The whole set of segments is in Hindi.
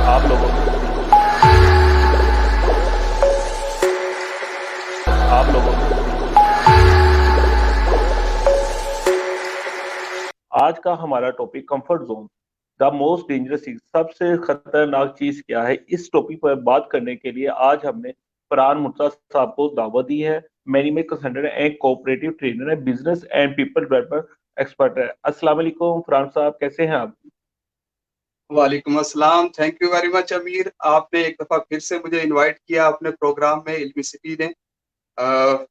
आप लोगों आप लोगों आज का हमारा topic comfort zone, the most dangerous चीज, सबसे खतरनाक चीज क्या है। इस टॉपिक पर बात करने के लिए आज हमने फरहान मुर्तजा साहब को दावत दी है। Management consultant and cooperative trainer है, business and people development expert है। अस्सलाम वालेकुम फरहान साहब, कैसे हैं आप? वालेकुम अस्सलाम। थैंक यू वेरी मच अमीर। आपने एक दफा फिर से मुझे इनवाइट किया अपने प्रोग्राम में इल्मी सिटी ने। अ,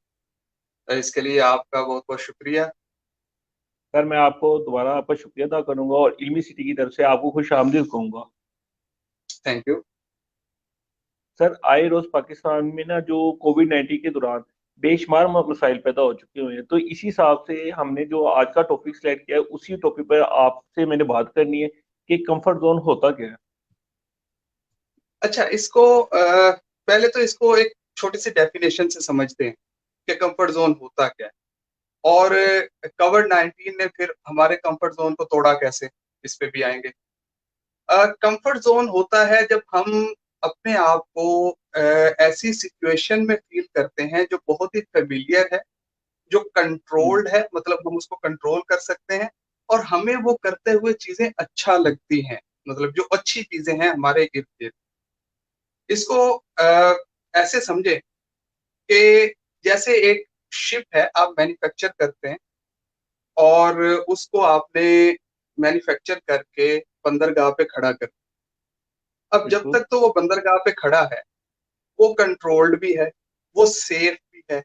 इसके लिए आपका बहुत बहुत शुक्रिया। सर, मैं आपको दोबारा आपका शुक्रिया अदा करूंगा और इल्मी सिटी की तरफ से आपको खुश आमदीद कहूंगा। Thank you. सर, आए रोज पाकिस्तान में ना जो कोविड-19 के दौरान बेशुमार मसाइल पैदा हो चुके हुए हैं, तो इसी हिसाब से हमने जो आज का टॉपिक सिलेक्ट किया है उसी टॉपिक पर आपसे मैंने बात करनी है कि कंफर्ट जोन होता क्या है। अच्छा, इसको पहले तो इसको एक छोटी सी डेफिनेशन से समझते हैं कि कंफर्ट जोन होता क्या है, और कोविड 19 ने फिर हमारे कंफर्ट जोन को तोड़ा कैसे, इस पे भी आएंगे। कंफर्ट जोन होता है जब हम अपने आप को ऐसी सिचुएशन में फील करते हैं जो बहुत ही फेमिलियर है, जो हम्म। कंट्रोल्ड है, मतलब हम उसको कंट्रोल कर सकते हैं और हमें वो करते हुए चीजें अच्छा लगती हैं, मतलब जो अच्छी चीजें हैं हमारे इर्द गिर्द। इसको ऐसे समझे कि जैसे एक शिप है, आप मैन्युफैक्चर करते हैं और उसको आपने मैन्युफैक्चर करके बंदरगाह पे खड़ा कर। अब जब बिल्कुल। तक तो वो बंदरगाह पे खड़ा है, वो कंट्रोल्ड भी है, वो सेफ भी है,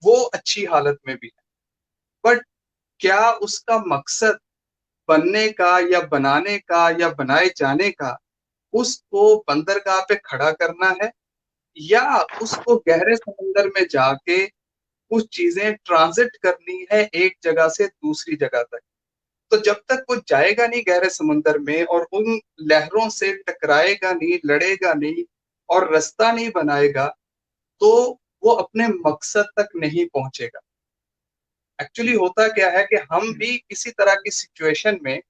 वो अच्छी हालत में भी है। बट क्या उसका मकसद बनने का या बनाने का या बनाए जाने का उसको बंदरगाह पे खड़ा करना है, या उसको गहरे समंदर में जाके कुछ चीजें ट्रांजिट करनी है एक जगह से दूसरी जगह तक? तो जब तक वो जाएगा नहीं गहरे समुंदर में और उन लहरों से टकराएगा नहीं, लड़ेगा नहीं और रास्ता नहीं बनाएगा, तो वो अपने मकसद तक नहीं पहुंचेगा। एक्चुअली होता क्या है कि हम भी इसी तरह की सिचुएशन में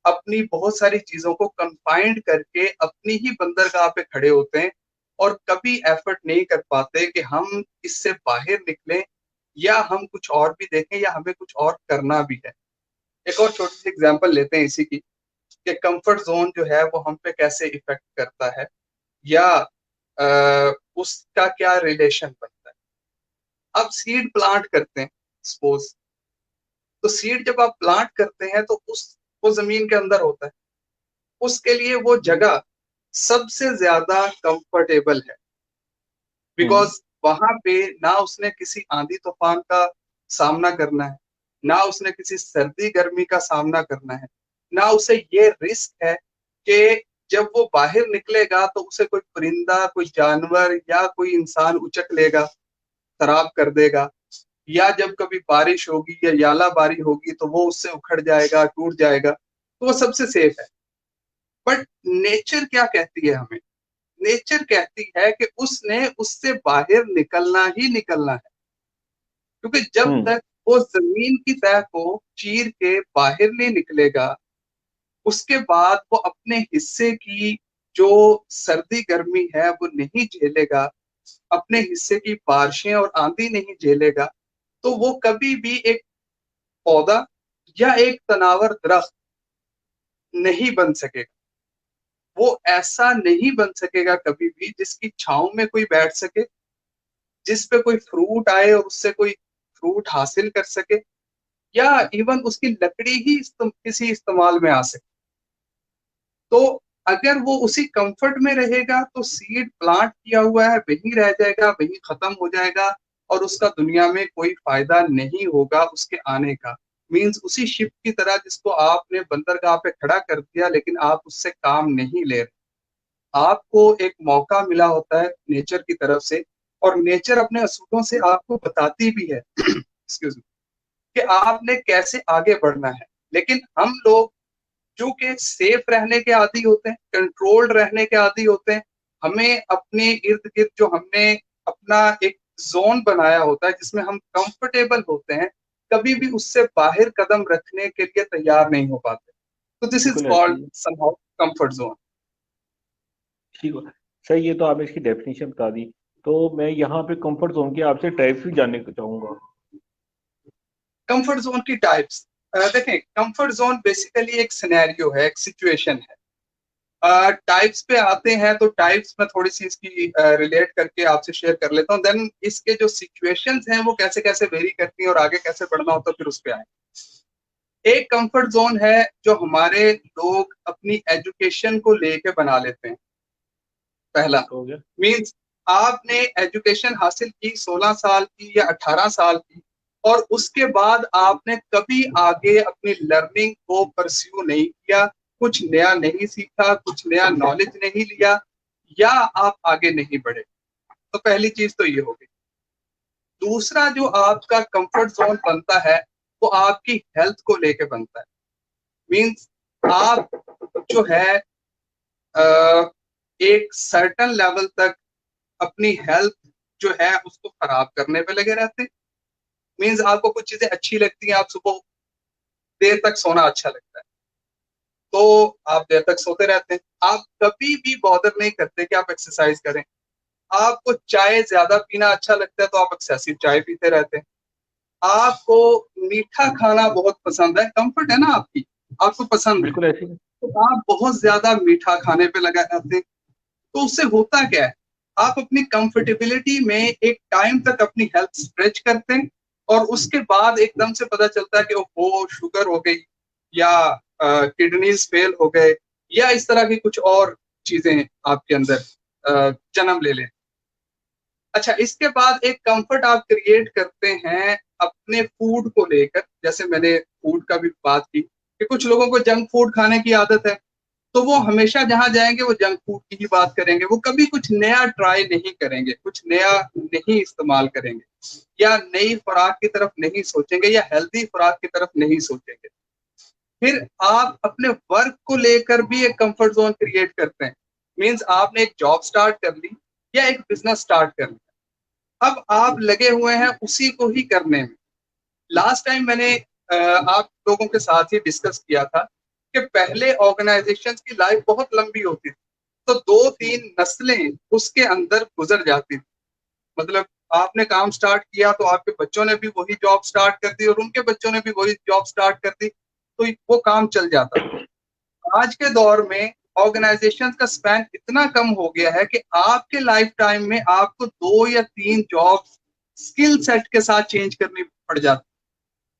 अपनी बहुत सारी चीजों को कंफाइंड करके अपनी ही बंदरगाह पे खड़े होते हैं और कभी एफर्ट नहीं कर पाते कि हम इससे बाहर निकलें या हम कुछ और भी देखें या हमें कुछ और करना भी है। एक और छोटी सी एग्जांपल लेते हैं इसी की, कि कंफर्ट जोन जो है वो हम पे कैसे इफेक्ट करता है, या उसका क्या रिलेशन बनता है। अब सीड प्लांट करते हैं, सपोज। तो सीड जब आप प्लांट करते हैं तो उस वो जमीन के अंदर होता है, उसके लिए वो हम्म। जगह सबसे ज्यादा कंफर्टेबल है। हम्म। बिकॉज वहां पे ना उसने किसी आंधी तूफान का सामना करना है, ना उसने किसी सर्दी गर्मी का सामना करना है, ना उसे ये रिस्क है कि जब वो बाहर निकलेगा तो उसे कोई परिंदा, कोई जानवर या कोई इंसान उचक लेगा, खराब कर देगा, या जब कभी बारिश होगी या यालाबारी होगी तो वो उससे उखड़ जाएगा, टूट जाएगा। तो वो सबसे सेफ है। बट नेचर क्या कहती है हमें? नेचर कहती है कि उसने उससे बाहर निकलना ही निकलना है, क्योंकि जब हम्म। तक वो जमीन की तह को चीर के बाहर नहीं निकलेगा, उसके बाद वो अपने हिस्से की जो सर्दी गर्मी है वो नहीं झेलेगा, अपने हिस्से की बारिशें और आंधी नहीं झेलेगा, तो वो कभी भी एक पौधा या एक तनावर दरख्त नहीं बन सकेगा। वो ऐसा नहीं बन सकेगा कभी भी जिसकी छांव में कोई बैठ सके, जिस पे कोई फ्रूट आए और उससे कोई फ्रूट हासिल कर सके, या इवन उसकी लकड़ी ही किसी इस्तेमाल में आ सके। तो अगर वो उसी कंफर्ट में रहेगा तो सीड प्लांट किया हुआ है वहीं रह जाएगा, वहीं खत्म हो जाएगा, और उसका दुनिया में कोई फायदा नहीं होगा उसके आने का। मींस उसी शिप की तरह जिसको आपने बंदरगाह पे खड़ा कर दिया लेकिन आप उससे काम नहीं ले रहे। आपको एक मौका मिला होता है नेचर की तरफ से, और नेचर अपने असूलों से आपको बताती भी है एक्सक्यूज मी, कि आपने कैसे आगे बढ़ना है। लेकिन हम लोग चूंकि सेफ रहने के आदी होते हैं, कंट्रोल्ड रहने के आदी होते हैं, हमें अपने इर्द गिर्द जो हमने अपना एक जोन बनाया होता है जिसमें हम कंफर्टेबल होते हैं, कभी भी उससे बाहर कदम रखने के लिए तैयार नहीं हो पाते। तो दिस इज बिल्कुल ऐसे कॉल्ड ही है। Somehow comfort zone. ठीक है सर, ये तो आपने इसकी डेफिनेशन बता दी। तो मैं यहाँ पे कंफर्ट जोन की आपसे टाइप्स भी जानने को चाहूंगा। कंफर्ट जोन की टाइप्स, देखें कंफर्ट जोन बेसिकली एक सिनेरियो है, एक सिचुएशन है। टाइप्स पे आते हैं तो टाइप्स में थोड़ी सी इसकी रिलेट करके आपसे शेयर कर लेता हूँ, देन इसके जो सिचुएशंस हैं वो कैसे कैसे वेरी करती हैं और आगे कैसे बढ़ना होता है फिर उस पे आए। एक कंफर्ट जोन है जो हमारे लोग अपनी एजुकेशन को लेके बना लेते हैं। पहला ठीक हो गया। मींस आपने एजुकेशन हासिल की 16 साल की या 18 साल की, और उसके बाद आपने कभी आगे अपनी लर्निंग को परस्यू नहीं किया, कुछ नया नहीं सीखा, कुछ नया नॉलेज नहीं लिया, या आप आगे नहीं बढ़े। तो पहली चीज तो ये होगी। दूसरा जो आपका कंफर्ट जोन बनता है वो आपकी हेल्थ को लेके बनता है। मींस आप जो है एक सर्टन लेवल तक अपनी हेल्थ जो है उसको खराब करने पे लगे रहते हैं। मींस आपको कुछ चीजें अच्छी लगती हैं, आप सुबह देर तक सोना अच्छा लगता है तो आप देर तक सोते रहते हैं। आप कभी भी बॉदर नहीं करते कि आप एक्सरसाइज करें। आपको चाय ज्यादा पीना अच्छा लगता है तो आप एक्सेसिव चाय पीते रहते हैं। आपको मीठा खाना बहुत पसंद है, कंफर्ट है ना आपकी, आपको पसंद है, बिल्कुल ऐसे ही। तो आप बहुत ज्यादा मीठा खाने पे लगा रहते हैं। तो उससे होता क्या है, आप अपनी कंफर्टेबिलिटी में एक टाइम तक अपनी हेल्थ स्ट्रेच करते हैं और उसके बाद एकदम से पता चलता है कि ओहो शुगर हो गई, या किडनीज फेल हो गए, या इस तरह की कुछ और चीजें आपके अंदर जन्म ले लें। अच्छा, इसके बाद एक कंफर्ट आप क्रिएट करते हैं अपने फूड को लेकर। जैसे मैंने फूड का भी बात की कि कुछ लोगों को जंक फूड खाने की आदत है, तो वो हमेशा जहां जाएंगे वो जंक फूड की ही बात करेंगे, वो कभी कुछ नया ट्राई नहीं करेंगे, कुछ नया नहीं इस्तेमाल करेंगे, या नई खुराक की तरफ नहीं सोचेंगे, या हेल्दी खुराक की तरफ नहीं सोचेंगे। फिर आप अपने वर्क को लेकर भी एक कंफर्ट जोन क्रिएट करते हैं। मींस आपने एक जॉब स्टार्ट कर ली या एक बिजनेस स्टार्ट कर लिया, अब आप लगे हुए हैं उसी को ही करने में। लास्ट टाइम मैंने आप लोगों के साथ ही डिस्कस किया था कि पहले ऑर्गेनाइजेशंस की लाइफ बहुत लंबी होती थी, तो 2-3 नस्लें उसके अंदर गुजर जाती थी। मतलब आपने काम स्टार्ट किया तो आपके बच्चों ने भी वही जॉब स्टार्ट कर दी और उनके बच्चों ने भी वही जॉब स्टार्ट कर दी, तो वो काम चल जाता था। आज के दौर में ऑर्गेनाइजेशन का स्पैन इतना कम हो गया है कि आपके लाइफ टाइम में आपको 2 या 3 जॉब स्किल सेट के साथ चेंज करनी पड़ जाती।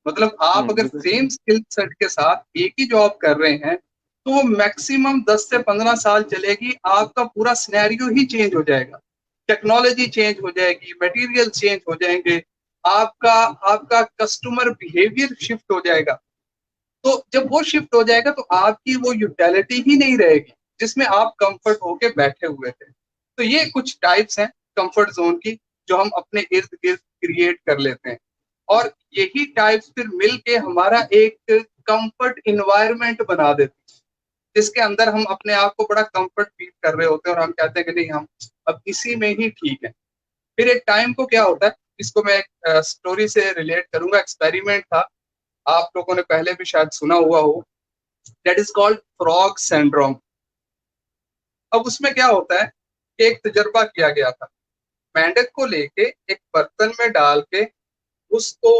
मतलब आप अगर बिल्कुल सेम सही। स्किल सेट के साथ एक ही जॉब कर रहे हैं तो वो मैक्सिमम 10 से 15 साल चलेगी, आपका पूरा सिनेरियो ही चेंज हो जाएगा। टेक्नोलॉजी चेंज हो जाएगी, मटेरियल चेंज हो जाएंगे, आपका आपका कस्टमर बिहेवियर शिफ्ट हो जाएगा। तो जब वो शिफ्ट हो जाएगा तो आपकी वो यूटिलिटी ही नहीं रहेगी जिसमें आप कंफर्ट होके बैठे हुए थे। तो ये कुछ टाइप्स हैं कंफर्ट जोन की जो हम अपने इर्द गिर्द क्रिएट कर लेते हैं, और यही टाइप्स फिर मिलके हमारा एक कंफर्ट इन्वायरमेंट बना देते हैं जिसके अंदर हम अपने आप को बड़ा कंफर्ट फील कर रहे होते हैं और हम कहते हैं कि नहीं, हम अब इसी में ही ठीक है। फिर एक टाइम को क्या होता है, इसको मैं एक स्टोरी से रिलेट करूंगा। एक्सपेरिमेंट था, आप लोगों ने पहले भी शायद सुना हुआ हो, that is called frog syndrome. अब उसमें क्या होता है कि एक तजर्बा किया गया था। मेंढक को लेके एक बर्तन में डाल के उसको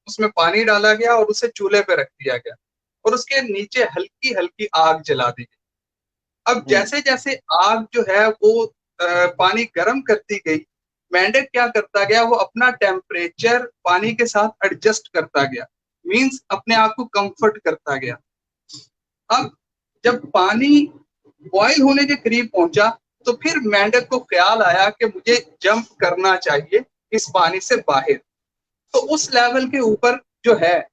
उसमें पानी डाला गया और उसे चूल्हे पे रख दिया गया और उसके नीचे हल्की हल्की आग जला दी गई। अब हम्म। जैसे जैसे आग जो है वो पानी गर्म करती गई, मेंढक क्या करता गया, वो अपना टेम्परेचर पानी के साथ एडजस्ट करता गया, मींस अपने आप को कंफर्ट करता गया। अब जब पानी बॉयल होने के करीब पहुंचा तो फिर मेंढक को ख्याल आया कि मुझे जंप करना चाहिए इस पानी से बाहर। तो उस लेवल के ऊपर जो है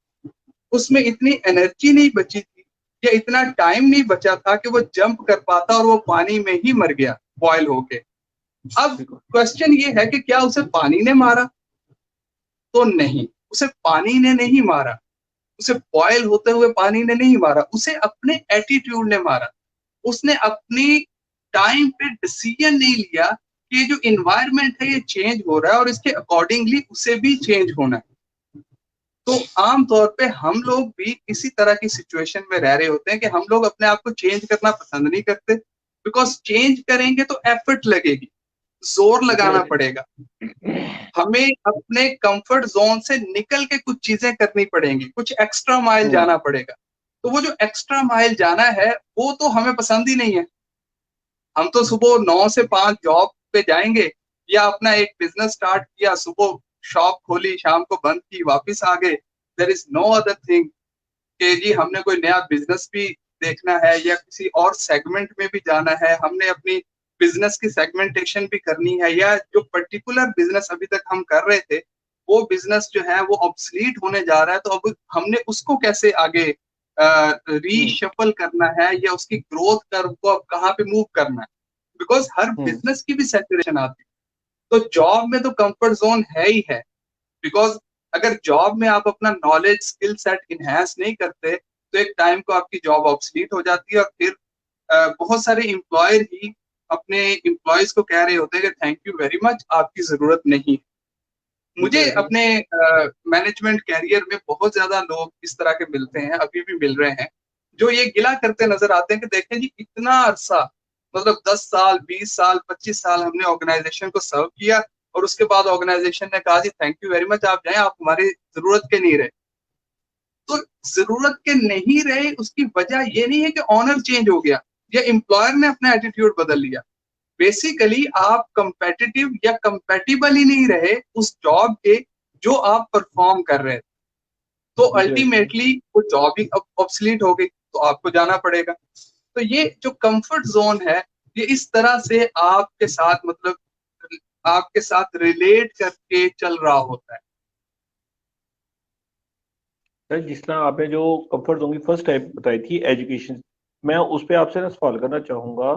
उसमें इतनी एनर्जी नहीं बची थी या इतना टाइम नहीं बचा था कि वो जंप कर पाता, और वो पानी में ही मर गया बॉयल होके। अब बिल्कुल। क्वेश्चन ये है कि क्या उसे पानी ने मारा? तो नहीं, उसे पानी ने नहीं मारा, उसे बॉयल होते हुए पानी ने नहीं मारा, उसे अपने एटीट्यूड ने मारा। उसने अपनी टाइम पे डिसीजन नहीं लिया कि ये जो इन्वायरमेंट है ये चेंज हो रहा है और इसके अकॉर्डिंगली उसे भी चेंज होना है। तो आमतौर पे हम लोग भी इसी तरह की सिचुएशन में रह रहे होते हैं कि हम लोग अपने आप को चेंज करना पसंद नहीं करते, बिकॉज चेंज करेंगे तो एफर्ट लगेगी, जोर लगाना पड़ेगा, हमें अपने कंफर्ट जोन से निकल के कुछ चीजें करनी पड़ेंगी, कुछ एक्स्ट्रा माइल जाना पड़ेगा। तो वो जो एक्स्ट्रा माइल जाना है वो तो हमें पसंद ही नहीं है। हम तो सुबह 9 से 5 जॉब पे जाएंगे, या अपना एक बिजनेस स्टार्ट किया, सुबह शॉप खोली, शाम को बंद की, वापस आ गए। There is no other thing कि जी हमने कोई नया बिजनेस भी देखना है या किसी और सेगमेंट में भी जाना है, हमने अपनी बिजनेस की सेगमेंटेशन भी करनी है, या जो पर्टिकुलर बिजनेस अभी तक हम कर रहे थे वो बिजनेस जो है वो ऑब्सलीट होने जा रहा है, तो अब हमने उसको कैसे आगे रीशफल करना है, या उसकी ग्रोथ कर्व को अब कहाँ पे मूव करना है। बिकॉज हर बिजनेस की भी सैचुरेशन आती है, तो जॉब में तो कंफर्ट जोन है ही है। बिकॉज अगर जॉब में आप अपना नॉलेज स्किल सेट इनहेंस नहीं करते तो एक टाइम को आपकी जॉब ऑब्सलीट हो जाती है, और फिर बहुत सारे एम्प्लॉयर ही अपने एम्प्लॉयज को कह रहे होते हैं कि थैंक यू वेरी मच, आपकी जरूरत नहीं। मुझे अपने मैनेजमेंट कैरियर में बहुत ज्यादा लोग इस तरह के मिलते हैं, अभी भी मिल रहे हैं, जो ये गिला करते नजर आते हैं कि देखें जी इतना अरसा, मतलब 10 साल 20 साल 25 साल हमने ऑर्गेनाइजेशन को सर्व किया, और उसके बाद ऑर्गेनाइजेशन ने कहा जी थैंक यू वेरी मच, आप जाएं, आप हमारी जरूरत के नहीं रहे। तो जरूरत के नहीं रहे उसकी वजह ये नहीं है कि ऑनर चेंज हो गया या एम्प्लॉयर ने अपना एटीट्यूड बदल लिया। बेसिकली आप कंपेटिटिव या कंपेटिबल ही नहीं रहे उस जॉब के जो आप परफॉर्म कर रहे थे, तो अल्टीमेटली वो जॉब ही ऑब्सलीट हो गई, तो आपको जाना पड़ेगा। तो ये जो कंफर्ट जोन है ये इस तरह से आपके साथ, मतलब आपके साथ रिलेट करके चल रहा होता है। सर जिस तरह आपने जो कंफर्ट जोन की फर्स्ट टाइप बताई थी एजुकेशन, मैं उस पर आपसे ना सवाल करना चाहूंगा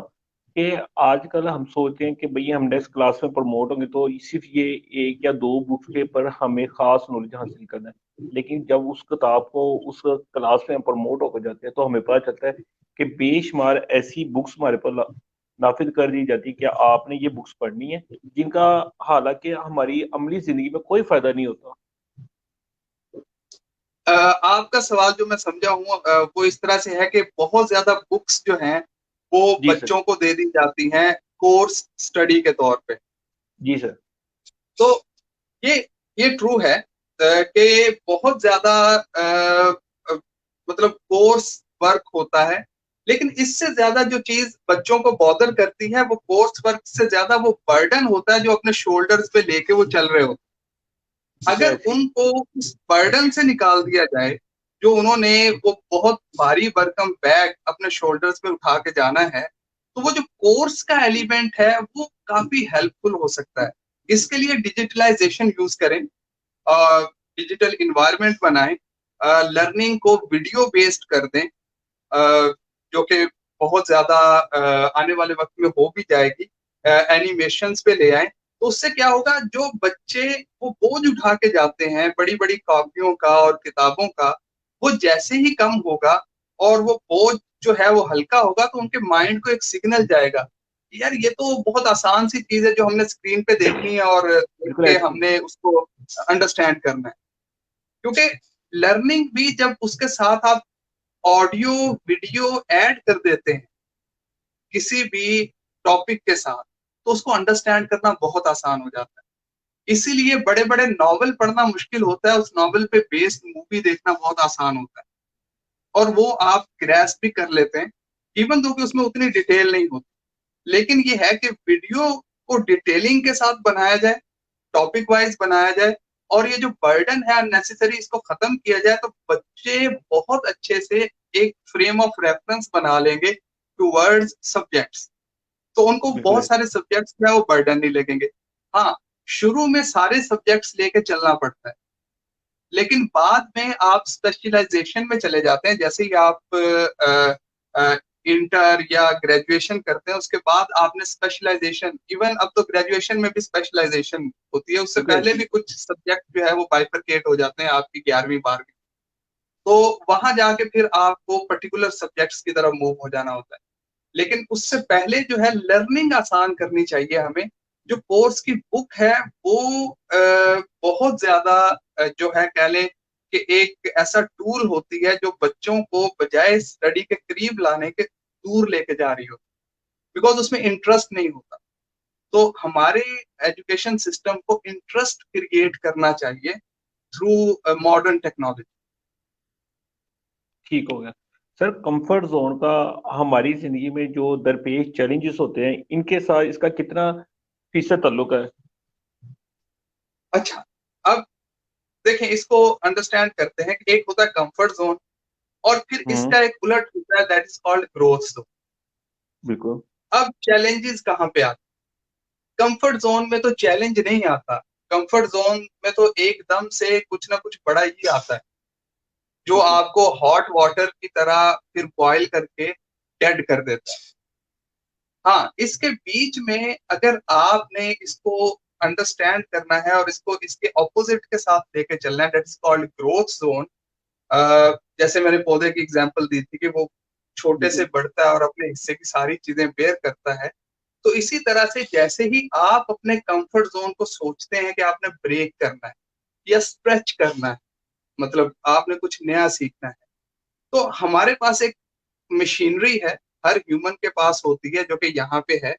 कि आजकल हम सोचते हैं कि भई हम नेक्स्ट क्लास में प्रमोट होंगे तो सिर्फ ये 1 या 2 बुक्स के पर हमें खास नॉलेज हासिल करना है। लेकिन जब उस किताब को उस क्लास में हम प्रमोट होकर जाते हैं तो हमें पता चलता है कि बेशुमार ऐसी बुक्स हमारे पर नाफिज कर दी जाती है कि आपने ये बुक्स पढ़नी है, जिनका हालांकि हमारी अमली जिंदगी में कोई फायदा नहीं होता। आपका सवाल जो मैं समझा हूँ वो इस तरह से है कि बहुत ज्यादा बुक्स जो हैं वो जी सर। बच्चों को दे दी जाती हैं कोर्स स्टडी के तौर पे। जी सर। तो ये ये ट्रू है कि बहुत ज्यादा मतलब कोर्स वर्क होता है, लेकिन इससे ज्यादा जो चीज बच्चों को बॉदर करती है वो कोर्स वर्क से ज्यादा वो बर्डन होता है जो अपने शोल्डर्स पे लेके वो चल रहे होते हैं। अगर एग्जैक्टली। उनको उस बर्डन से निकाल दिया जाए, जो उन्होंने वो बहुत भारी भरकम बैग अपने शोल्डर्स पे उठा के जाना है, तो वो जो कोर्स का एलिमेंट है वो काफी हेल्पफुल हो सकता है। इसके लिए डिजिटलाइजेशन यूज करें, डिजिटल इन्वायरमेंट बनाएं, लर्निंग को वीडियो बेस्ड कर दें, जो कि बहुत ज्यादा आने वाले वक्त में हो भी जाएगी, एनिमेशंस पे ले आए। तो उससे क्या होगा, जो बच्चे वो बोझ उठा के जाते हैं बड़ी बड़ी कॉपियों का और किताबों का, वो जैसे ही कम होगा और वो बोझ जो है वो हल्का होगा, तो उनके माइंड को एक सिग्नल जाएगा, यार ये तो बहुत आसान सी चीज है जो हमने स्क्रीन पे देखनी है और देख बिल्कुल के ऐसे ही। हमने उसको अंडरस्टैंड करना है। क्योंकि लर्निंग भी जब उसके साथ आप ऑडियो वीडियो ऐड कर देते हैं किसी भी टॉपिक के साथ, तो उसको अंडरस्टैंड करना बहुत आसान हो जाता है। इसीलिए बड़े बड़े नॉवल पढ़ना मुश्किल होता है, उस नॉवल पे बेस्ड मूवी देखना बहुत आसान होता है, और वो आप ग्रैस्प भी कर लेते हैं, इवन दो कि उसमें उतनी डिटेल नहीं होती। लेकिन ये है कि वीडियो को डिटेलिंग के साथ बनाया जाए, टॉपिक वाइज बनाया जाए, और ये जो बर्डन है अननेसेसरी इसको खत्म किया जाए, तो बच्चे बहुत अच्छे से एक फ्रेम ऑफ रेफरेंस बना लेंगे टूवर्ड्स सब्जेक्ट्स। तो उनको बिल्कुल बहुत ऐसे सारे सब्जेक्ट्स में वो बर्डन नहीं लगेंगे। हाँ, शुरू में सारे सब्जेक्ट्स लेके चलना पड़ता है, लेकिन बाद में आप स्पेशलाइजेशन में चले जाते हैं। जैसे ही आप इंटर या ग्रेजुएशन करते हैं उसके बाद आपने स्पेशलाइजेशन, इवन अब तो ग्रेजुएशन में भी स्पेशलाइजेशन होती है, उससे बिल्कुल पहले ऐसे ही। भी कुछ सब्जेक्ट जो है वो बाइफरकेट हो जाते हैं आपकी 11वीं 12वीं। तो वहां जाके फिर आपको पर्टिकुलर सब्जेक्ट्स की तरफ मूव हो जाना होता है। लेकिन उससे पहले जो है लर्निंग आसान करनी चाहिए हमें। जो कोर्स की बुक है वो बहुत ज्यादा जो है कह लें कि एक ऐसा टूल होती है जो बच्चों को बजाय स्टडी के करीब लाने के दूर लेके जा रही होती बिकॉज उसमें इंटरेस्ट नहीं होता। तो हमारे एजुकेशन सिस्टम को इंटरेस्ट क्रिएट करना चाहिए थ्रू मॉडर्न टेक्नोलॉजी। ठीक हो गया। सर, कंफर्ट जोन का हमारी जिंदगी में जो दरपेश चैलेंजेस होते हैं, इनके साथ इसका कितना फीसद ताल्लुक है? अच्छा, अब देखें, इसको अंडरस्टैंड करते हैं कि एक होता है कंफर्ट जोन और फिर हम्म। इसका एक उलट होता है, that is called growth zone. बिल्कुल। अब चैलेंजेस कहाँ पे आते हैं? कंफर्ट जोन में तो चैलेंज नहीं आता। कंफर्ट जोन में तो एकदम से कुछ ना कुछ बड़ा ही आता है, जो बिल्कुल। आपको हॉट वाटर की तरह फिर बॉईल करके डेड कर देता है। हाँ, इसके बीच में अगर आपने इसको अंडरस्टैंड करना है और इसको इसके ऑपोजिट के साथ लेके चलना है, that is called growth zone. जैसे मैंने पौधे की एग्जांपल दी थी कि वो छोटे से बिल्कुल। बढ़ता है और अपने हिस्से की सारी चीजें बेयर करता है। तो इसी तरह से जैसे ही आप अपने कंफर्ट जोन को सोचते हैं कि आपने ब्रेक करना है या स्ट्रेच करना है, मतलब आपने कुछ नया सीखना है, तो हमारे पास एक मशीनरी है, हर ह्यूमन के पास होती है, जो कि यहाँ पे है,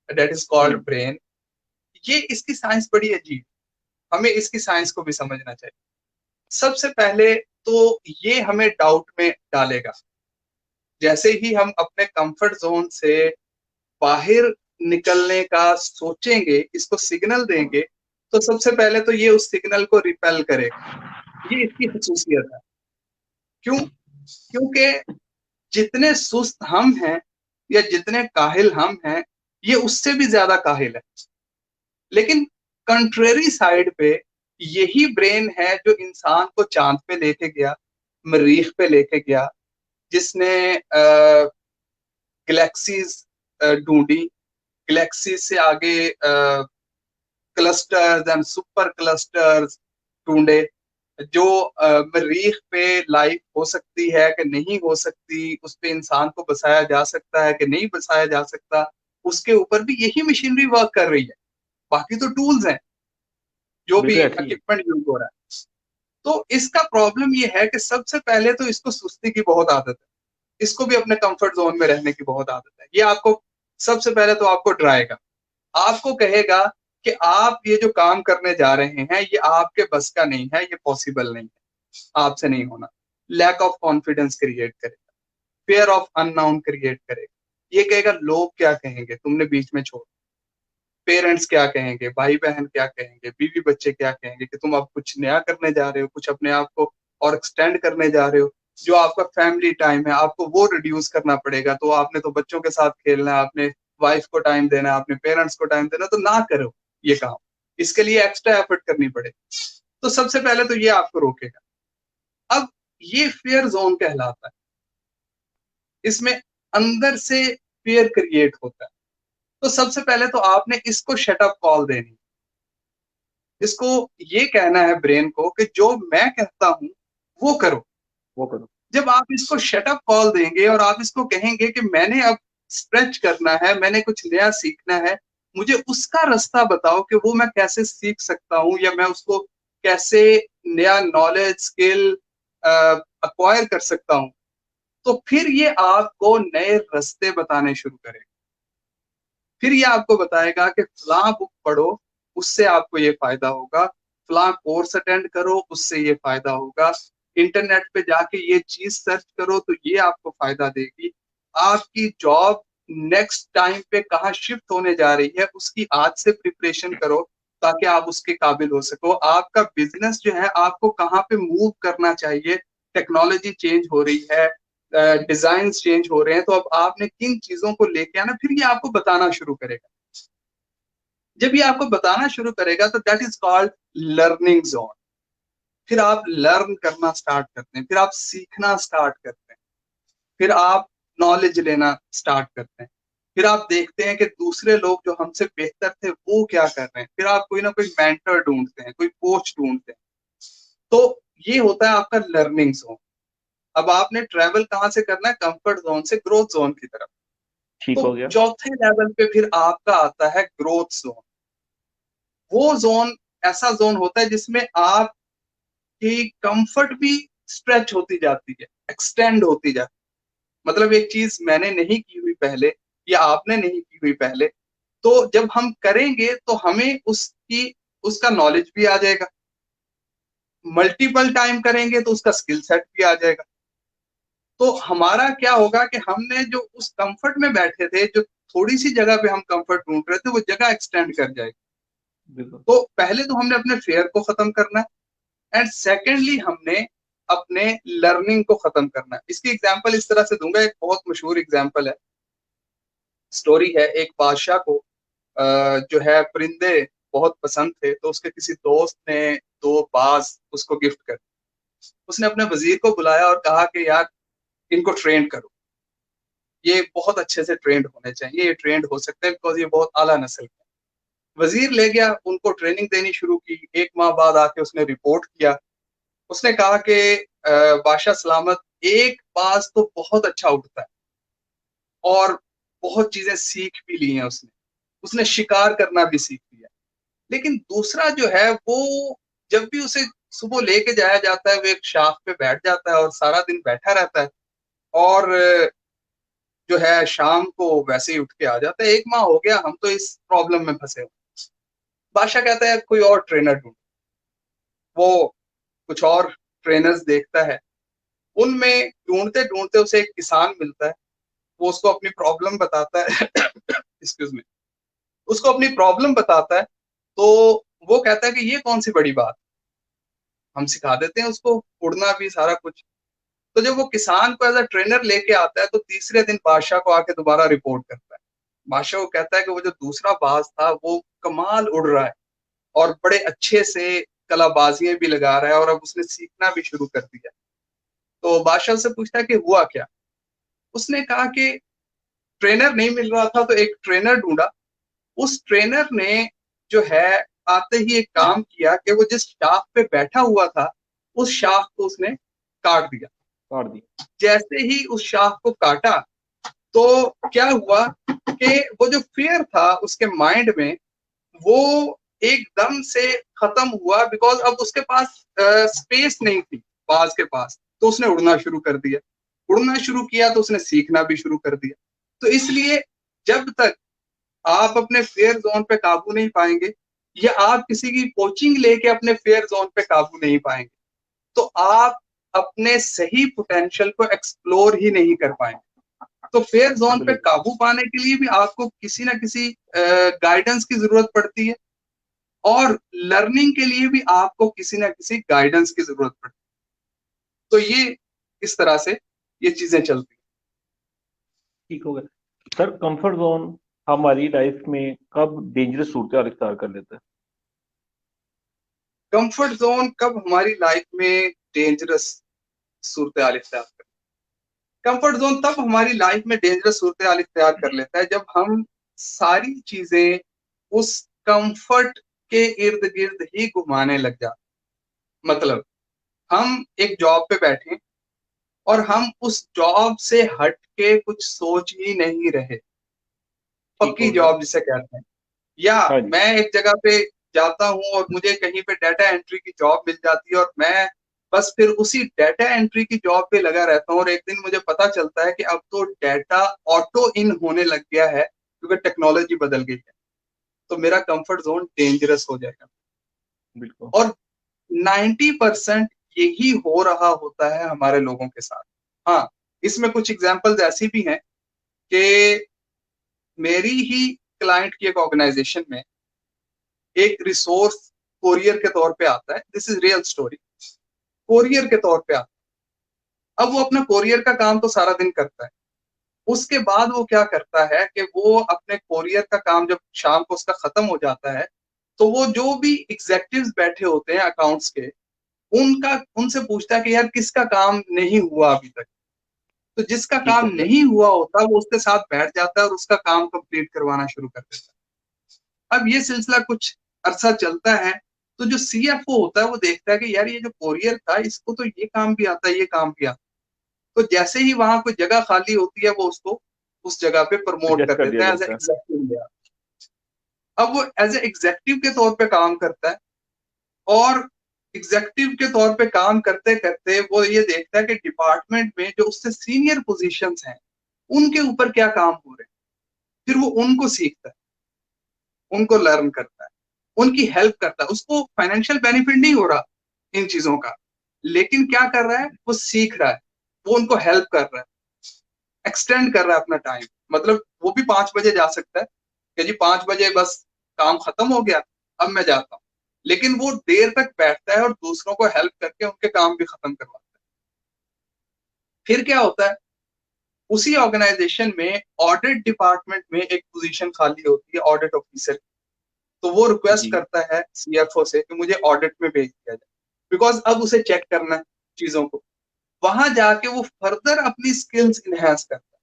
that is called hmm. Brain. ये इसकी साइंस बड़ी अजीब, हमें इसकी साइंस को भी समझना चाहिए। सबसे पहले तो ये हमें डाउट में डालेगा जैसे ही हम अपने कंफर्ट जोन से बाहर निकलने का सोचेंगे, इसको सिग्नल देंगे, तो सबसे पहले तो ये उस सिग्नल को रिपेल करेगा। ये इसकी खसूसियत है। क्यों? क्योंकि जितने सुस्त हम हैं या जितने काहिल हम हैं, ये उससे भी ज्यादा काहिल है। लेकिन कंट्रेरी साइड पे यही ब्रेन है जो इंसान को चांद पे लेके गया, मरीख पे लेके गया, जिसने गैलेक्सीज ढूंढी, गैलेक्सी से आगे क्लस्टर्स एंड सुपर क्लस्टर्स ढूंढे, जो मरीख पे लाइफ हो सकती है कि नहीं हो सकती, उस पे इंसान को बसाया जा सकता है कि नहीं बसाया जा सकता, उसके ऊपर भी यही मशीनरी वर्क कर रही है। बाकी तो टूल्स हैं, जो भी बिल्कुल ऐसी है। इक्विपमेंट यूज हो रहा है। तो इसका प्रॉब्लम ये है कि सबसे पहले तो इसको सुस्ती की बहुत आदत है, इसको भी अपने कंफर्ट जोन में रहने की बहुत आदत है। ये आपको सबसे पहले तो आपको डराएगा, आपको कहेगा कि आप ये जो काम करने जा रहे हैं ये आपके बस का नहीं है, ये पॉसिबल नहीं है, आपसे नहीं होना। लैक ऑफ कॉन्फिडेंस क्रिएट करेगा, फेयर ऑफ अननाउन क्रिएट करेगा। ये कहेगा लोग क्या कहेंगे, तुमने बीच में छोड़, पेरेंट्स क्या कहेंगे, भाई बहन क्या कहेंगे, बीवी बच्चे क्या कहेंगे कि तुम अब कुछ नया करने जा रहे हो, कुछ अपने आप को और एक्सटेंड करने जा रहे हो। जो आपका फैमिली टाइम है आपको वो रिड्यूस करना पड़ेगा। तो आपने तो बच्चों के साथ खेलना है, आपने वाइफ को टाइम देना है, अपने पेरेंट्स को टाइम देना, तो ना करो ये काम, इसके लिए एक्स्ट्रा एफर्ट करनी पड़ेगी। तो सबसे पहले तो ये आपको रोकेगा। अब ये फेयर जोन कहलाता है, इसमें अंदर से फेयर क्रिएट होता है। तो सबसे पहले तो आपने इसको शटअप कॉल देनी, इसको ये कहना है ब्रेन को कि जो मैं कहता हूं वो करो। वो करो। जब आप इसको शटअप कॉल देंगे और आप इसको कहेंगे कि मैंने अब स्ट्रेच करना है, मैंने कुछ नया सीखना है, मुझे उसका रास्ता बताओ कि वो मैं कैसे सीख सकता हूँ या मैं उसको कैसे नया नॉलेज स्किल अक्वायर कर सकता हूँ, तो फिर ये आपको नए रास्ते बताने शुरू करेगा। फिर ये आपको बताएगा कि फलां बुक पढ़ो, उससे आपको ये फायदा होगा, फलां कोर्स अटेंड करो, उससे ये फायदा होगा, इंटरनेट पे जाके ये चीज सर्च करो तो ये आपको फायदा देगी। आपकी जॉब नेक्स्ट टाइम पे कहाँ शिफ्ट होने जा रही है उसकी आज से प्रिपरेशन करो, ताकि आप उसके काबिल हो सको। आपका बिजनेस जो है आपको कहाँ पे मूव करना चाहिए, टेक्नोलॉजी चेंज हो रही है, डिजाइन चेंज हो रहे हैं, तो अब आपने किन चीजों को लेके आना, फिर ये आपको बताना शुरू करेगा। जब ये आपको बताना शुरू करेगा तो that is called learning zone. फिर आप लर्न करना स्टार्ट करते हैं, फिर आप सीखना स्टार्ट करते हैं, फिर आप नॉलेज लेना स्टार्ट करते हैं, फिर आप देखते हैं कि दूसरे लोग जो हमसे बेहतर थे वो क्या कर रहे हैं, फिर आप कोई ना कोई मेंटर ढूंढते हैं, कोई कोच ढूंढते हैं। तो ये होता है आपका लर्निंग जोन। अब आपने ट्रेवल कहाँ से करना है, कंफर्ट जोन से ग्रोथ जोन की तरफ। ठीक तो हो गया। चौथे लेवल पे फिर आपका आता है ग्रोथ जोन। वो जोन ऐसा जोन होता है जिसमें आपकी कंफर्ट भी स्ट्रेच होती जाती है, एक्सटेंड होती जाती है। मतलब एक चीज मैंने नहीं की हुई पहले, या आपने नहीं की हुई पहले, तो जब हम करेंगे तो हमें उसका नॉलेज भी आ जाएगा। मल्टीपल टाइम करेंगे तो उसका स्किल सेट भी आ जाएगा। तो हमारा क्या होगा कि हमने जो उस कंफर्ट में बैठे थे, जो थोड़ी सी जगह पे हम कंफर्ट ढूंढ रहे थे, वो जगह एक्सटेंड कर जाएगी। बिल्कुल। तो पहले तो हमने अपने फेयर को खत्म करना है, एंड सेकेंडली हमने अपने लर्निंग को खत्म करना है। इसकी एग्जांपल इस तरह से दूंगा, एक बहुत मशहूर एग्जांपल है, स्टोरी है। एक बादशाह को जो है परिंदे बहुत पसंद थे, तो उसके किसी दोस्त ने दो बाज उसको गिफ्ट कर। उसने अपने वजीर को बुलाया और कहा कि यार इनको ट्रेन करो, ये बहुत अच्छे से ट्रेंड होने चाहिए, ये ट्रेंड हो सकते हैं बिकॉज ये बहुत आला नस्ल के। वजीर ले गया, उनको ट्रेनिंग देनी शुरू की। 1 माह बाद आके उसने रिपोर्ट किया। उसने कहा कि बादशाह सलामत, एक बाज तो बहुत अच्छा उड़ता है और बहुत चीजें सीख भी ली हैं उसने उसने शिकार करना भी सीख लिया, लेकिन दूसरा जो है वो, जब भी उसे सुबह लेके जाया जाता है, वो एक शाख पे बैठ जाता है और सारा दिन बैठा रहता है, और जो है शाम को वैसे ही उठ के आ जाता है। 1 माह हो गया, हम तो इस प्रॉब्लम में फंसे हुए। बादशाह कहता है कोई और ट्रेनर ढूंढ। वो कुछ और ट्रेनर्स देखता है, उनमें ढूंढते ढूंढते उसे एक किसान मिलता है। वो उसको अपनी प्रॉब्लम बताता है एक्सक्यूज मी, उसको अपनी प्रॉब्लम बताता है। तो वो कहता है कि ये कौन सी बड़ी बात, हम सिखा देते हैं उसको उड़ना भी, सारा कुछ। तो जब वो किसान को एज अ ट्रेनर लेके आता है, तो तीसरे दिन बादशाह को आके दोबारा रिपोर्ट करता है। बादशाह को कहता है कि वो जो दूसरा बाज था वो कमाल उड़ रहा है और बड़े अच्छे से कलाबाजियां भी लगा रहा है, और अब उसने सीखना भी शुरू कर दिया। तो बादशाह से पूछता है कि हुआ क्या। उसने कहा कि ट्रेनर नहीं मिल रहा था, तो एक ट्रेनर ढूंढा। उस ट्रेनर ने जो है आते ही एक काम किया कि वो जिस शाख पे बैठा हुआ था, उस शाख को उसने काट दिया। काट दी। जैसे ही उस शाख को काटा, तो क्या हुआ कि वो जो फियर था उसके माइंड में, वो एकदम से खत्म हुआ, बिकॉज अब उसके पास स्पेस नहीं थी बाज के पास। तो उसने उड़ना शुरू कर दिया। उड़ना शुरू किया तो उसने सीखना भी शुरू कर दिया। तो इसलिए जब तक आप अपने फेयर जोन पे काबू नहीं पाएंगे, या आप किसी की कोचिंग लेके अपने फेयर जोन पे काबू नहीं पाएंगे, तो आप अपने सही पोटेंशियल को एक्सप्लोर ही नहीं कर पाएंगे। तो फेयर जोन पे बिल्कुल। काबू पाने के लिए भी आपको किसी ना किसी गाइडेंस की जरूरत पड़ती है, और लर्निंग के लिए भी आपको किसी ना किसी गाइडेंस की जरूरत पड़ती है। तो ये इस तरह से ये चीजें चलती ठीक हो गया सर। कंफर्ट जोन हमारी लाइफ में कब डेंजरस सूरत इख्तियार कर लेता है? है। कंफर्ट जोन कब हमारी लाइफ में डेंजरस सूरत हाल इख्तियार कर, कंफर्ट जोन तब हमारी लाइफ में डेंजरस सूरत हाल इख्तियार कर लेता है जब हम सारी चीजें उस कंफर्ट के इर्द गिर्द ही घुमाने लग जाते। मतलब हम एक जॉब पे बैठे और हम उस जॉब से हट के कुछ सोच ही नहीं रहे, ठीक पक्की हो गया। जॉब जिसे कहते हैं। या हाँ जी। मैं एक जगह पे जाता हूँ और मुझे कहीं पे डाटा एंट्री की जॉब मिल जाती है, और मैं बस फिर उसी डाटा एंट्री की जॉब पे लगा रहता हूँ। और एक दिन मुझे पता चलता है कि अब तो डाटा ऑटो इन होने लग गया है क्योंकि टेक्नोलॉजी बदल गई है। तो मेरा कंफर्ट जोन डेंजरस हो जाएगा। बिल्कुल। और 90% यही हो रहा होता है हमारे लोगों के साथ। हाँ, इसमें कुछ एग्जांपल्स ऐसी भी हैं कि मेरी ही क्लाइंट की एक ऑर्गेनाइजेशन में एक रिसोर्स कोरियर के तौर पे आता है। This is real story. Courier के तौर पे आता है। अब वो अपना कोरियर का काम तो सारा दिन करता है। उसके बाद वो क्या करता है कि वो अपने कोरियर का काम जब शाम को उसका खत्म हो जाता है, तो वो जो भी एग्जेक्टिव्स बैठे होते हैं अकाउंट्स के, उनका उनसे पूछता है कि यार किसका काम नहीं हुआ अभी तक। तो जिसका ठीक काम हो गया। नहीं हुआ होता वो उसके साथ बैठ जाता है और उसका काम कंप्लीट करवाना शुरू कर देता है। अब ये सिलसिला कुछ अरसा चलता है, तो जो सीएफओ होता है वो देखता है कि यार ये जो कोरियर था इसको तो ये काम भी आता है, ये काम भी आता है। तो जैसे ही वहां कोई जगह खाली होती है, वो उसको उस जगह पे प्रमोट एडजस्ट कर कर दिया देता है एज जाता है। एग्जेक्टिव। अब वो एज एग्जेक्टिव के तौर पे काम करता है, और एग्जेक्टिव के तौर पे काम करते करते वो ये देखता है कि डिपार्टमेंट में जो उससे सीनियर पोजीशंस हैं, उनके ऊपर क्या काम हो रहे हैं। फिर वो उनको सीखता है, उनको लर्न करता है, उनकी हेल्प करता है। उसको फाइनेंशियल बेनिफिट नहीं हो रहा इन चीजों का, लेकिन क्या कर रहा है, वो सीख रहा है, वो उनको हेल्प कर रहा है, एक्सटेंड कर रहा है अपना टाइम। मतलब वो भी 5 बजे जा सकता है कि जी 5 बजे बस काम खत्म हो गया, अब मैं जाता हूँ, लेकिन वो देर तक बैठता है और दूसरों को हेल्प करके उनके काम भी खत्म करवाता है। फिर क्या होता है, उसी ऑर्गेनाइजेशन में ऑडिट डिपार्टमेंट में एक पोजीशन खाली होती है, ऑडिट ऑफिसर। तो वो रिक्वेस्ट जी करता है सीएफओ से कि मुझे ऑडिट में भेज दिया जाए, बिकॉज अब उसे चेक करना है चीजों को। वहां जाके वो फर्दर अपनी स्किल्स इनहेंस करता है।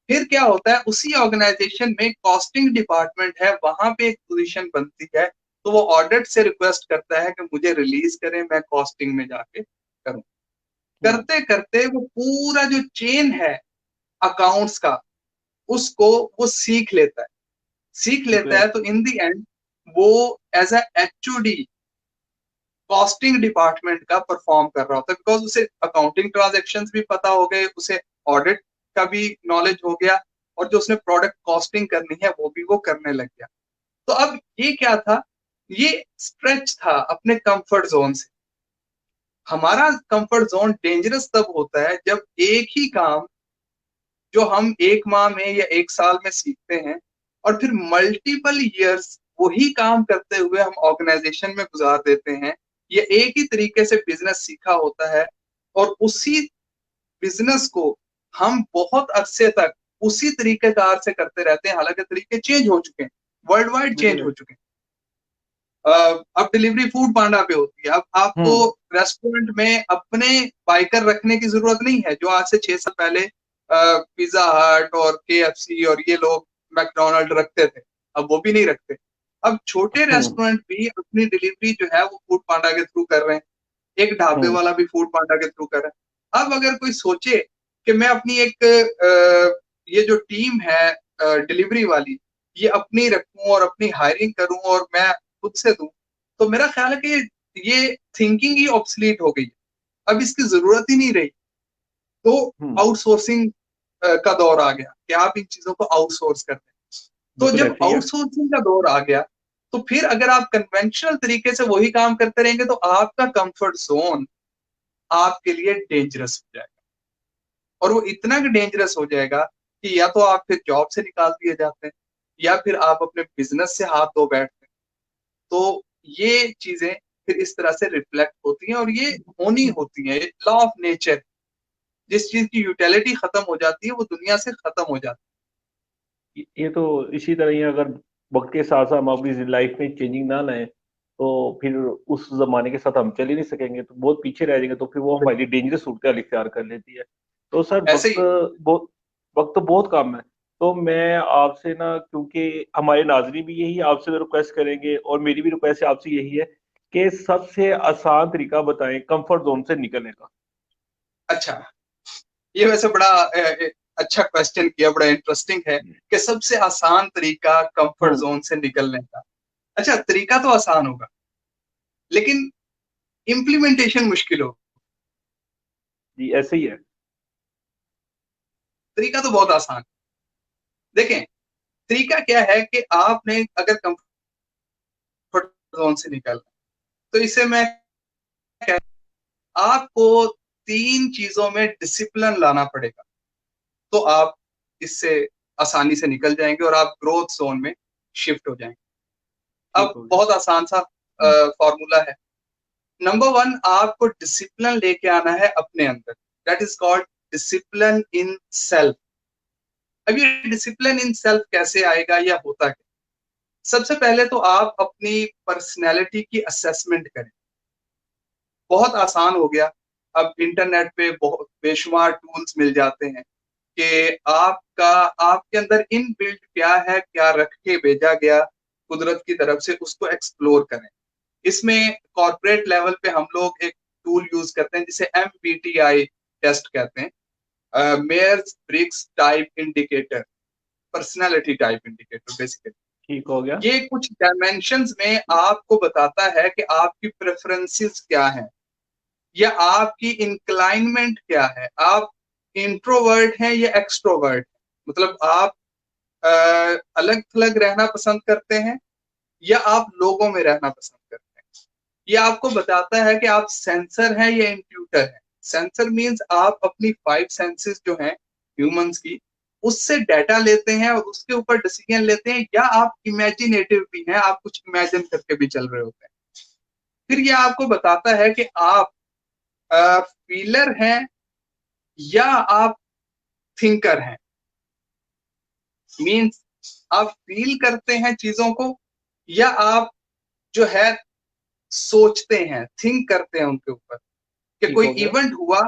फिर क्या होता है, उसी ऑर्गेनाइजेशन में कॉस्टिंग डिपार्टमेंट है, वहां पे एक पोजीशन बनती है। तो वो ऑडिट से रिक्वेस्ट करता है कि मुझे रिलीज करें, मैं कॉस्टिंग में जाके करूं। करते करते वो पूरा जो चेन है अकाउंट्स का, उसको वो सीख लेता है। सीख लेता है तो इन दी एंड वो as a HOD costing department का परफॉर्म कर रहा होता है, बिकॉज उसे अकाउंटिंग ट्रांजेक्शन्स भी पता हो गए, उसे ऑडिट का भी नॉलेज हो गया, और जो उसने प्रोडक्ट कॉस्टिंग करनी है वो भी वो करने लग गया। तो अब ये क्या था, ये स्ट्रेच था अपने कंफर्ट जोन से। हमारा कंफर्ट जोन डेंजरस तब होता है जब एक ही काम जो हम 1 माह में या 1 साल में सीखते हैं, और फिर मल्टीपल ईयर्स वही काम करते हुए हम ऑर्गेनाइजेशन में गुजार देते हैं। ये एक ही तरीके से बिजनेस सीखा होता है, और उसी बिजनेस को हम बहुत अरसे तक उसी तरीके कार से करते रहते हैं, हालांकि तरीके चेंज हो चुके हैं, वर्ल्ड वाइड चेंज हो बिल्कुल। चुके हैं। अब डिलीवरी फूड पांडा पे होती है, अब आपको हम्म रेस्टोरेंट में अपने बाइकर रखने की जरूरत नहीं है, जो आज से 6 साल पहले पिज्जा हट और केएफसी और ये लोग मैकडोनल्ड रखते थे, अब वो भी नहीं रखते। अब छोटे हम्म रेस्टोरेंट भी अपनी डिलीवरी जो है वो फूड पांडा के थ्रू कर रहे हैं, एक ढाबे हम्म वाला भी फूड पांडा के थ्रू कर रहा है। अब अगर कोई सोचे कि मैं अपनी एक ये जो टीम है डिलीवरी वाली, ये अपनी रखूं और अपनी हायरिंग करूं और मैं खुद से दूं, तो मेरा ख्याल है कि ये थिंकिंग ही ऑब्सलीट हो गई, अब इसकी जरूरत ही नहीं रही। तो हम्म आउटसोर्सिंग का दौर आ गया कि आप इन चीजों को आउटसोर्स करते हैं। तो बिल्कुल जब ऐसे ही है। आउटसोर्सिंग का दौर आ गया, तो फिर अगर आप कन्वेंशनल तरीके से वही काम करते रहेंगे तो आपका कंफर्ट जोन आपके लिए डेंजरस हो जाएगा। और वो इतना डेंजरस हो जाएगा कि या तो आप फिर जॉब से निकाल दिए जाते हैं, या फिर आप अपने बिजनेस से हाथ धो बैठते हैं। तो ये चीजें फिर इस तरह से रिफ्लेक्ट होती हैं, और ये होनी होती है, लॉ ऑफ नेचर। जिस चीज की यूटिलिटी खत्म हो जाती है वो दुनिया से खत्म हो जाती ये तो इसी तरह ही, अगर वक्त के साथ साथ हम अपनी लाइफ में चेंजिंग ना लाएं तो फिर उस जमाने के साथ हम चल ही नहीं सकेंगे, तो बहुत पीछे रह जाएंगे, तो फिर वो है। हमारी लिए डेंजरस सूरत हाल इख्तियार कर लेती है। तो सर ऐसे वक्त ही। बहुत, वक्त तो बहुत कम है। तो मैं आपसे ना, क्योंकि हमारे नाजरीन भी यही आपसे रिक्वेस्ट करेंगे और मेरी भी रिक्वेस्ट आपसे यही है कि सबसे आसान तरीका बताएं कंफर्ट जोन से निकलने का। अच्छा, ये वैसे बड़ा अच्छा क्वेश्चन किया, बड़ा इंटरेस्टिंग है कि सबसे आसान तरीका कंफर्ट हम्म जोन से निकलने का। अच्छा, तरीका तो आसान होगा, लेकिन इम्प्लीमेंटेशन मुश्किल होगा। जी ऐसे ही है। तरीका तो बहुत आसान है। देखें, तरीका क्या है कि आपने अगर कंफर्ट जोन से निकलना, तो इसे मैं आपको 3 चीजों में डिसिप्लिन लाना पड़ेगा, तो आप इससे आसानी से निकल जाएंगे और आप ग्रोथ जोन में शिफ्ट हो जाएंगे। ठीक अब हो गया। बहुत आसान सा फॉर्मूला है। नंबर 1, आपको डिसिप्लिन लेके आना है अपने अंदर। That is called discipline in self. अब ये डिसिप्लिन इन सेल्फ कैसे आएगा या होता क्या? सबसे पहले तो आप अपनी पर्सनैलिटी की असेसमेंट करें। बहुत आसान हो गया, अब इंटरनेट पे बहुत बेशुमार टूल्स मिल जाते हैं कि आपका, आपके अंदर इन बिल्ट क्या है, क्या रख के भेजा गया कुदरत की तरफ से, उसको एक्सप्लोर करें। इसमें कॉर्पोरेट लेवल पे हम लोग एक टूल यूज करते हैं जिसे MBTI टेस्ट कहते हैं, Myers Briggs type indicator, personality type indicator basically. ठीक हो गया। ये कुछ डायमेंशंस में आपको बताता है कि आपकी प्रेफरेंसेस क्या हैं, या आपकी इंक्लाइनमेंट क्या है, आप इंट्रोवर्ट हैं या एक्सट्रोवर्ट, मतलब आप अलग थलग रहना पसंद करते हैं या आप लोगों में रहना पसंद करते हैं? ये आपको बताता है कि आप सेंसर हैं या इंट्यूटर हैं। सेंसर मीन्स आप अपनी 5 सेंसेस जो हैं ह्यूमंस की, उससे डाटा लेते हैं और उसके ऊपर डिसीजन लेते हैं, या आप इमेजिनेटिव भी हैं, आप कुछ इमेजिन करके भी चल रहे होते हैं। फिर ये आपको बताता है कि आप फीलर हैं या आप थिंकर हैं। मीन्स आप फील करते हैं चीजों को या आप जो है सोचते हैं, थिंक करते हैं उनके ऊपर। कि ठीक कोई हो गया। इवेंट हुआ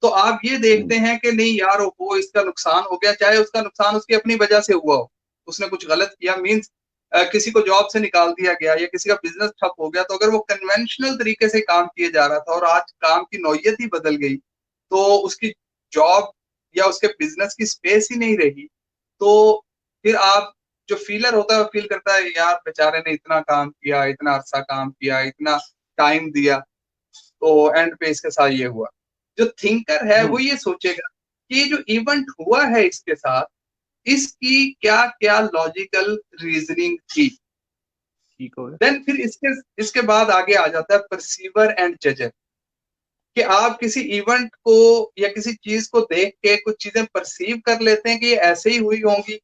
तो आप ये देखते हैं कि नहीं यार वो इसका नुकसान हो गया, चाहे उसका नुकसान उसकी अपनी वजह से हुआ हो, उसने कुछ गलत किया, मीन्स किसी को जॉब से निकाल दिया गया या किसी का बिजनेस ठप हो गया, तो अगर वो कन्वेंशनल तरीके से काम किए जा रहा था और आज काम की नौयत ही बदल गई, तो उसकी जॉब या उसके बिजनेस की स्पेस ही नहीं रही, तो फिर आप जो फीलर होता है वो फील करता है यार बेचारे ने इतना काम किया, इतना अरसा काम किया, इतना टाइम दिया, तो एंड पे इसके साथ ये हुआ। जो थिंकर है वो ये सोचेगा कि ये जो इवेंट हुआ है इसके साथ, इसकी क्या क्या लॉजिकल रीजनिंग थी। ठीक हो गया। देन फिर इसके बाद आगे आ जाता है परसीवर एंड जजर, कि आप किसी इवेंट को या किसी चीज को देख के कुछ चीजें परसीव कर लेते हैं कि ये ऐसे ही हुई होंगी,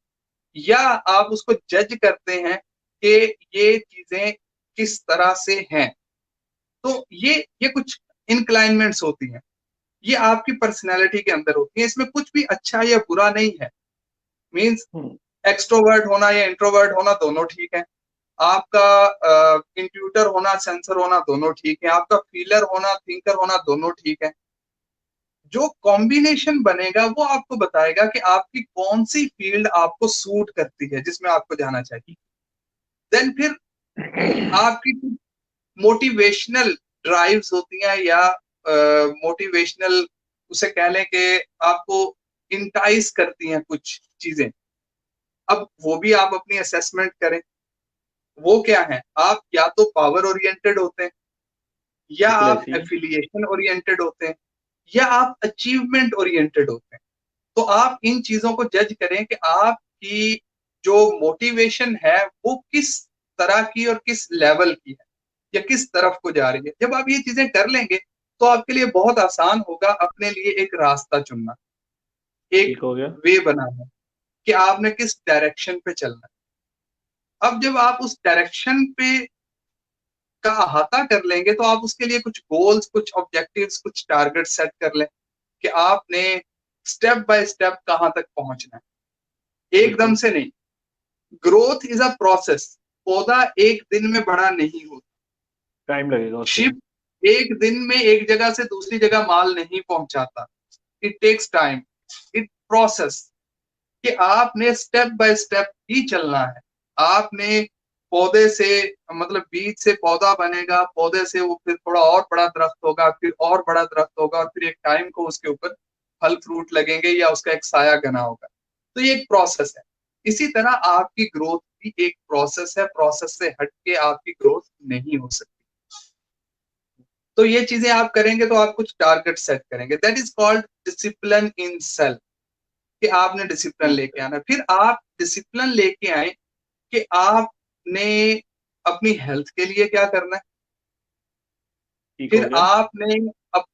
या आप उसको जज करते हैं कि ये चीजें किस तरह से हैं। तो ये कुछ इनक्लाइनमेंट्स होती हैं, ये आपकी पर्सनैलिटी के अंदर होती है। इसमें कुछ भी अच्छा या बुरा नहीं है। मीन्स एक्सट्रोवर्ट होना या इंट्रोवर्ट होना दोनों ठीक है, आपका इंट्यूटर होना, सेंसर होना दोनों ठीक है, आपका फीलर होना, थिंकर होना दोनों ठीक है। जो कॉम्बिनेशन बनेगा वो आपको बताएगा कि आपकी कौन सी फील्ड आपको सूट करती है, जिसमें आपको जाना चाहिए। देन फिर आपकी मोटिवेशनल ड्राइव्स होती हैं या मोटिवेशनल उसे कह लें कि आपको इंटाइस करती हैं कुछ चीजें। अब वो भी आप अपनी असेसमेंट करें, वो क्या है, आप या तो पावर ओरिएंटेड होते हैं, या बिल्कुल आप ऐसे ही। एफिलिएशन ओरिएंटेड होते हैं, या आप अचीवमेंट ओरिएंटेड होते हैं। तो आप इन चीजों को जज करें कि आपकी जो मोटिवेशन है वो किस तरह की और किस लेवल की है, या किस तरफ को जा रही है। जब आप ये चीजें कर लेंगे तो आपके लिए बहुत आसान होगा अपने लिए एक रास्ता चुनना, एक ठीक हो गया। वे बनाना कि आपने किस डायरेक्शन पे चलना है। अब जब आप उस डायरेक्शन पे का अहाता कर लेंगे तो आप उसके लिए कुछ गोल्स, कुछ ऑब्जेक्टिव्स, कुछ टारगेट सेट कर लें कि आपने स्टेप बाय स्टेप कहां तक पहुंचना है, एकदम बिल्कुल। से नहीं। Growth is a process. पौधा एक दिन में बड़ा नहीं होता। टाइम लगेगा उसके लिए। शिप एक दिन में एक जगह से दूसरी जगह माल नहीं पहुंचाता। It takes time, it process. कि आपने स्टेप बाय स्टेप ही चलना है। आपने पौधे से, मतलब बीज से पौधा बनेगा, पौधे से वो फिर थोड़ा और बड़ा दरख्त होगा, फिर और बड़ा दरख्त होगा, और फिर एक टाइम को उसके ऊपर फल फ्रूट लगेंगे या उसका एक साया घना होगा। तो ये एक प्रोसेस है। इसी तरह आपकी ग्रोथ भी एक प्रोसेस है। प्रोसेस से हटके आपकी ग्रोथ नहीं हो सकती। तो ये चीजें आप करेंगे तो आप कुछ टारगेट सेट करेंगे। That is called discipline in self, कि आपने डिसिप्लिन लेके आना। फिर आप डिसिप्लिन लेके आए कि आपने अपनी हेल्थ के लिए क्या करना है। ठीक हो फिर गया। आपने अब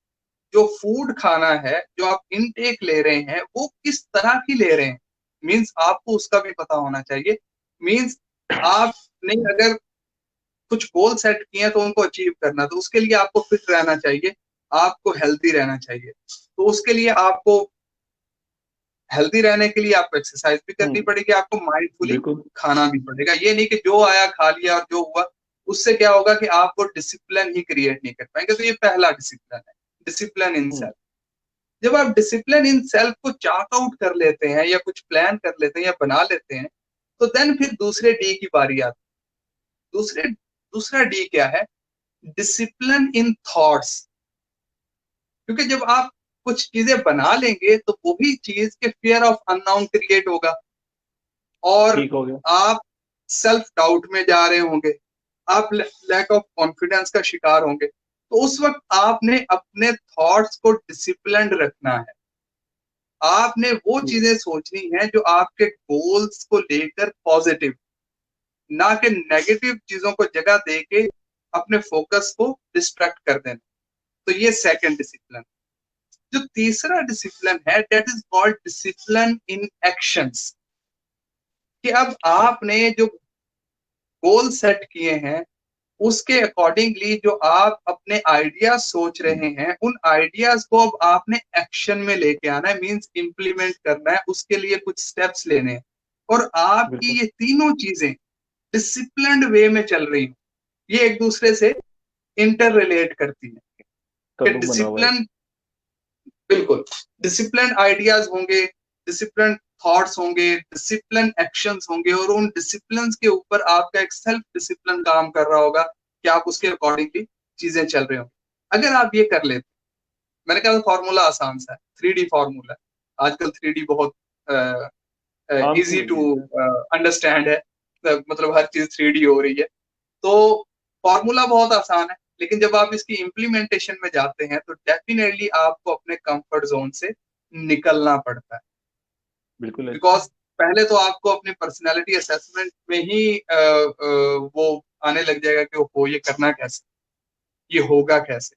जो फूड खाना है, जो आप इनटेक ले रहे हैं, वो किस तरह की ले रहे हैं, मीन्स आपको उसका भी पता होना चाहिए। मीन्स आपने अगर कुछ गोल सेट किए हैं तो उनको अचीव करना, तो उसके लिए आपको फिट रहना चाहिए, आपको हेल्थी रहना चाहिए। तो उसके लिए आपको हेल्दी रहने के लिए आपको एक्सरसाइज भी करनी पड़ेगी, आपको माइंडफुली बिल्कुल। खाना भी पड़ेगा। ये नहीं कि जो आया खा लिया और जो हुआ। उससे क्या होगा कि आप वो डिसिप्लिन ही क्रिएट नहीं कर पाएंगे। तो ये पहला डिसिप्लिन है, डिसिप्लिन इन सेल्फ। जब आप डिसिप्लिन इन सेल्फ को चार्ट आउट कर लेते हैं या कुछ प्लान कर लेते हैं या बना लेते हैं, तो देन फिर दूसरे डी की बारी आती है। दूसरा डी क्या है, डिसिप्लिन इन थॉट्स। क्योंकि जब आप कुछ चीजें बना लेंगे तो वही चीज के फियर ऑफ अननोन क्रिएट होगा, और ठीक हो गया। आप सेल्फ डाउट में जा रहे होंगे, आप लैक ऑफ कॉन्फिडेंस का शिकार होंगे। तो उस वक्त आपने अपने थॉट्स को डिसिप्लिन्ड रखना है। आपने वो चीजें सोचनी है जो आपके गोल्स को लेकर पॉजिटिव, ना कि नेगेटिव चीजों को जगह देके अपने फोकस को डिस्ट्रैक्ट कर देना। तो ये सेकंड डिसिप्लिन। जो तीसरा डिसिप्लिन है, that is called discipline in actions, कि अब आपने जो गोल सेट किए हैं उसके अकॉर्डिंगली जो आप अपने आइडियाज सोच रहे हैं, उन आइडियाज को अब आपने एक्शन में लेके आना है, मींस इंप्लीमेंट करना है, उसके लिए कुछ स्टेप्स लेने हैं। और आपकी बिल्कुल ये तीनों चीजें डिसिप्लिन्ड वे में चल रही हैं, ये एक दूसरे से इंटर रिलेट करती हैं। कि तल्लुक बना हुआ है। डिसिप्लिन, बिल्कुल डिसिप्लिन आइडियाज होंगे, डिसिप्लिन थॉट्स होंगे, डिसिप्लिन एक्शंस होंगे, और उन डिसिप्लिन के ऊपर आपका एक सेल्फ डिसिप्लिन काम कर रहा होगा कि आप उसके अकॉर्डिंगली चीजें चल रहे होंगे। अगर आप ये कर लेते, मैंने कहा फॉर्मूला आसान सा है, 3D फॉर्मूला। आजकल 3D बहुत आम सी इजी हो टू गई है। अंडरस्टैंड है, मतलब हर चीज 3D हो रही है। तो फॉर्मूला बहुत आसान है, लेकिन जब आप इसकी इम्प्लीमेंटेशन में जाते हैं तो डेफिनेटली आपको अपने कंफर्ट जोन से निकलना पड़ता है। बिल्कुल ऐसे। बिकॉज पहले तो आपको अपनी पर्सनालिटी असेसमेंट में ही वो आने लग जाएगा कि वो ये करना कैसे, ये होगा कैसे।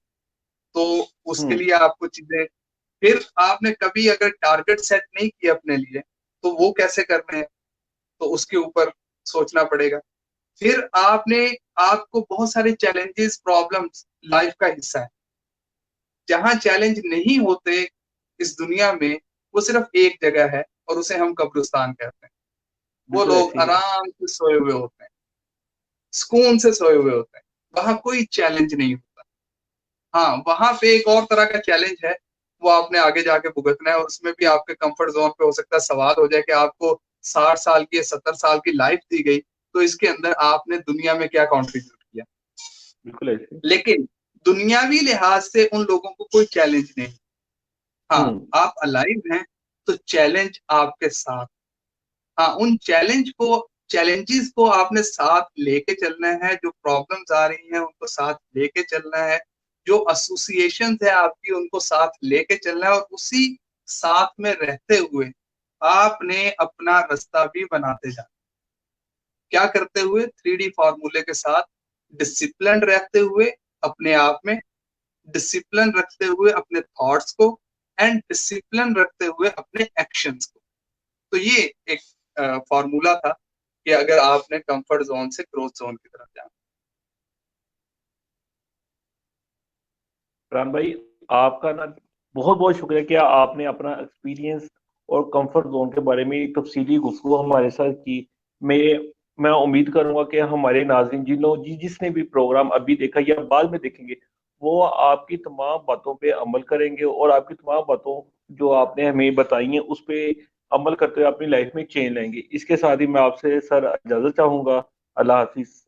तो उसके हम्म। लिए आपको चीजें, फिर आपने कभी अगर टारगेट सेट नहीं किया अपने लिए तो वो कैसे करने हैं, तो उसके ऊपर सोचना पड़ेगा। फिर आपको बहुत सारे चैलेंजेस, प्रॉब्लम्स लाइफ का हिस्सा है। जहां चैलेंज नहीं होते इस दुनिया में, वो सिर्फ एक जगह है और उसे हम कब्रिस्तान कहते हैं। वो बिल्कुल लोग ऐसे ही है। आराम से सोए हुए होते हैं, सुकून से सोए हुए होते हैं, वहां कोई चैलेंज नहीं होता। हाँ, वहां पे एक और तरह का चैलेंज है, वो आपने आगे जाके भुगतना है, और उसमें भी आपके कंफर्ट जोन पे हो सकता है सवाल हो जाए कि आपको 60 साल की 70 साल की लाइफ दी गई, तो इसके अंदर आपने दुनिया में क्या कॉन्ट्रीब्यूट किया। बिल्कुल ऐसे। लेकिन दुनियावी लिहाज से उन लोगों को कोई चैलेंज नहीं। हाँ, हम्म। आप अलाइव हैं तो चैलेंज आपके साथ। हाँ, उन चैलेंजेस को आपने साथ लेके चलना है, जो प्रॉब्लम्स आ रही हैं उनको साथ लेके चलना है, जो एसोसिएशन है आपकी उनको साथ लेके चलना है, और उसी साथ में रहते हुए आपने अपना रास्ता भी बनाते जाना। क्या करते हुए? 3D फॉर्मूले के साथ डिसिप्लिन रहते हुए अपने आप में, डिसिप्लिन रखते हुए अपने थॉट्स को, एंड डिसिप्लिन रखते हुए अपने एक्शंस को। तो ये एक फॉर्मूला था कि अगर आपने कंफर्ट जोन से ग्रोथ जोन की तरफ जाना। फरहान भाई, आपका ना बहुत बहुत शुक्रिया कि आपने अपना एक्सपीरियंस और कंफर्ट जोन के बारे में एक तफसीली गुफ्तगू हमारे साथ की। मैं मैं उम्मीद करूंगा कि हमारे नाज़रीन जिसने भी प्रोग्राम अभी देखा या बाद में देखेंगे, वो आपकी तमाम बातों पे अमल करेंगे और आपकी तमाम बातों जो आपने हमें बताई हैं उस पे अमल करते हुए अपनी लाइफ में चेंज लाएंगे। इसके साथ ही मैं आपसे सर इजाज़त चाहूंगा। अल्लाह हाफिज।